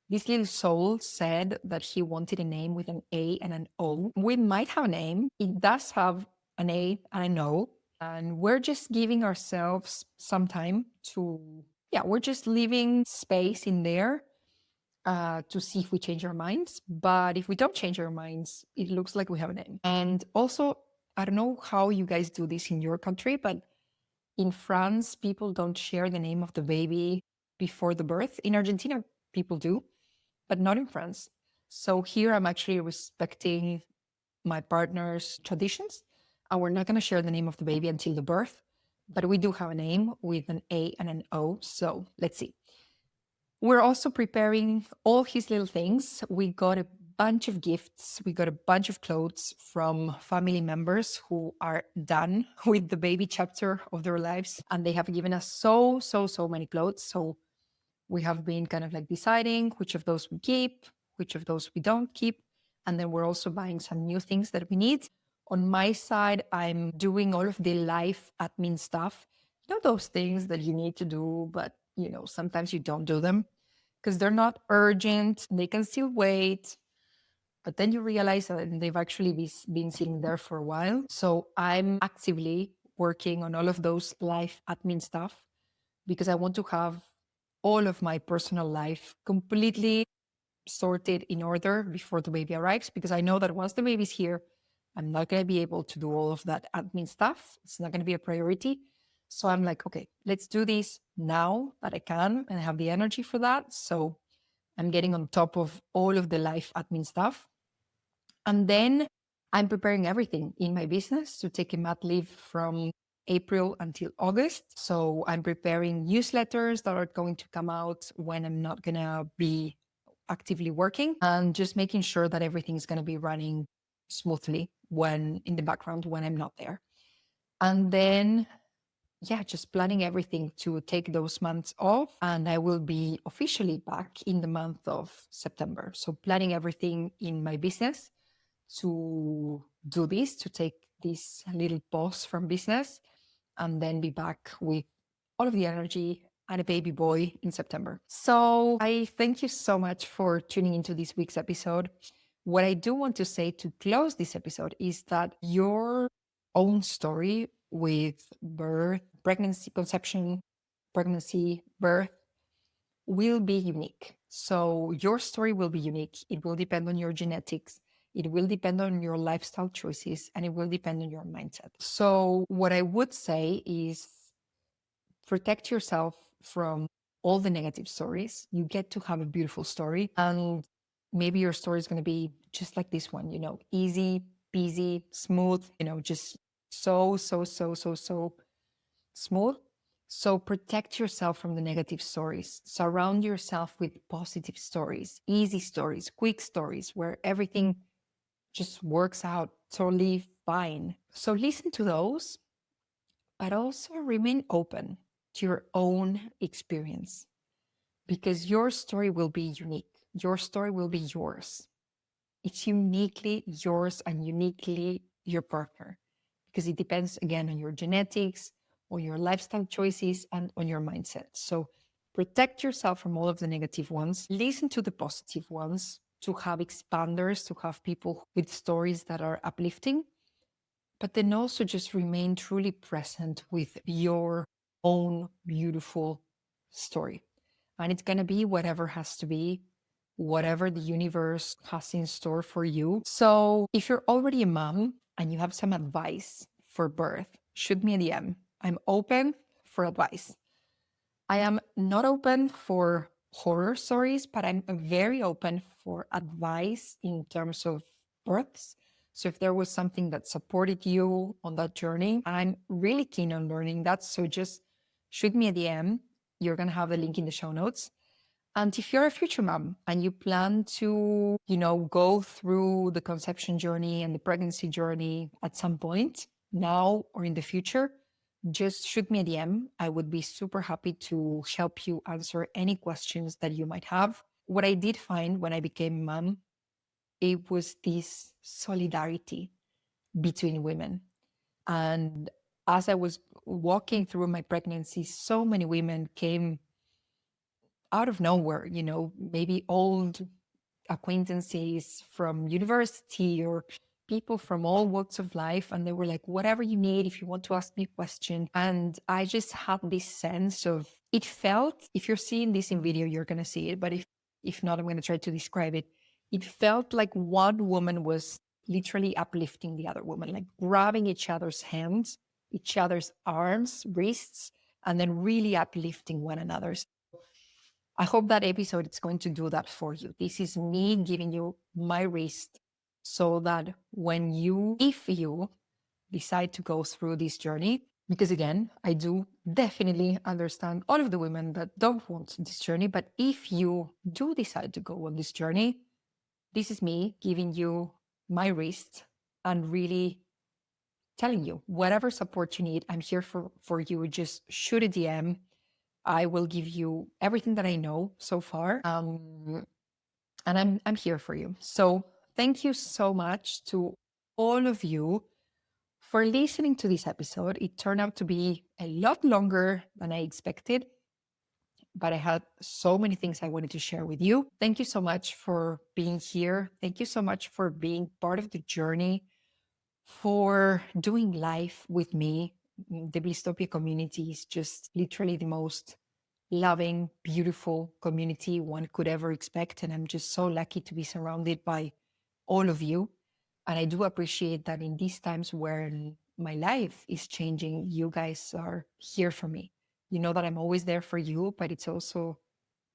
this little soul said that he wanted a name with an A and an O. We might have a name. It does have an A and an O. And we're just giving ourselves some time we're just leaving space in there to see if we change our minds. But if we don't change our minds, it looks like we have a name. And also, I don't know how you guys do this in your country, but in France, people don't share the name of the baby before the birth. In Argentina, people do, but not in France. So here I'm actually respecting my partner's traditions. And we're not going to share the name of the baby until the birth, but we do have a name with an A and an O. So let's see. We're also preparing all his little things. We got a bunch of gifts. We got a bunch of clothes from family members who are done with the baby chapter of their lives. And they have given us so many clothes. So we have been kind of like deciding which of those we keep, which of those we don't keep. And then we're also buying some new things that we need. On my side, I'm doing all of the life admin stuff. You know, those things that you need to do, but sometimes you don't do them because they're not urgent. They can still wait. But then you realize that they've actually been sitting there for a while. So I'm actively working on all of those life admin stuff because I want to have all of my personal life completely sorted in order before the baby arrives, because I know that once the baby's here, I'm not going to be able to do all of that admin stuff. It's not going to be a priority. So I'm like, okay, let's do this now that I can and I have the energy for that. So I'm getting on top of all of the life admin stuff. And then I'm preparing everything in my business to take a mat leave from April until August. So I'm preparing newsletters that are going to come out when I'm not going to be actively working, and just making sure that everything is going to be running smoothly when in the background when I'm not there. And then just planning everything to take those months off. And I will be officially back in the month of September. So planning everything in my business to do this, to take this little pause from business, and then be back with all of the energy and a baby boy in September. So I thank you so much for tuning into this week's episode. What I do want to say to close this episode is that your own story with birth, pregnancy, conception, pregnancy, birth will be unique. So your story will be unique. It will depend on your genetics. It will depend on your lifestyle choices, and it will depend on your mindset. So what I would say is protect yourself from all the negative stories. You get to have a beautiful story, and maybe your story is going to be just like this one, easy, peasy, smooth, just so smooth. So protect yourself from the negative stories. Surround yourself with positive stories, easy stories, quick stories where everything just works out totally fine. So listen to those, but also remain open to your own experience, because your story will be unique. Your story will be yours. It's uniquely yours and uniquely your partner, because it depends again on your genetics, on your lifestyle choices, and on your mindset. So protect yourself from all of the negative ones. Listen to the positive ones, to have expanders, to have people with stories that are uplifting, but then also just remain truly present with your own beautiful story. And it's going to be whatever has to be, whatever the universe has in store for you. So if you're already a mom and you have some advice for birth, shoot me a DM. I'm open for advice. I am not open for horror stories, but I'm very open for advice in terms of births. So if there was something that supported you on that journey, I'm really keen on learning that. So just shoot me a DM. You're going to have the link in the show notes. And if you're a future mom and you plan to, go through the conception journey and the pregnancy journey at some point, now or in the future, just shoot me a DM. I would be super happy to help you answer any questions that you might have. What I did find when I became mom, it was this solidarity between women. And as I was walking through my pregnancy, so many women came out of nowhere, maybe old acquaintances from university or people from all walks of life. And they were like, whatever you need, if you want to ask me a question. And I just had this sense of, it felt, if you're seeing this in video, you're going to see it. But if not, I'm going to try to describe it. It felt like one woman was literally uplifting the other woman, like grabbing each other's hands, each other's arms, wrists, and then really uplifting one another. I hope that episode is going to do that for you. This is me giving you my wrist so that if you decide to go through this journey, because again, I do definitely understand all of the women that don't want this journey, but if you do decide to go on this journey, this is me giving you my wrist and really telling you whatever support you need, I'm here for you. Just shoot a DM. I will give you everything that I know so far. And I'm here for you. So thank you so much to all of you for listening to this episode. It turned out to be a lot longer than I expected, but I had so many things I wanted to share with you. Thank you so much for being here. Thank you so much for being part of the journey, for doing life with me. The Blisstopia community is just literally the most loving, beautiful community one could ever expect. And I'm just so lucky to be surrounded by all of you. And I do appreciate that in these times where my life is changing, you guys are here for me. You know that I'm always there for you, but it's also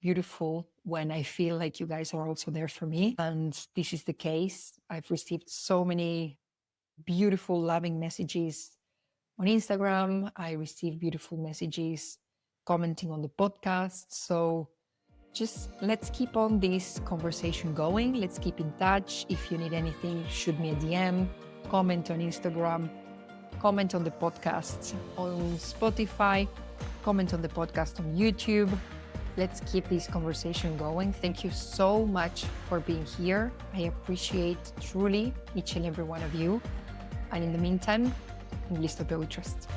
beautiful when I feel like you guys are also there for me. And this is the case. I've received so many beautiful, loving messages on Instagram. I receive beautiful messages commenting on the podcast. So just let's keep on this conversation going. Let's keep in touch. If you need anything, shoot me a DM, comment on Instagram, comment on the podcast on Spotify, comment on the podcast on YouTube. Let's keep this conversation going. Thank you so much for being here. I appreciate truly each and every one of you. And in the meantime, in Blisstopia we trust.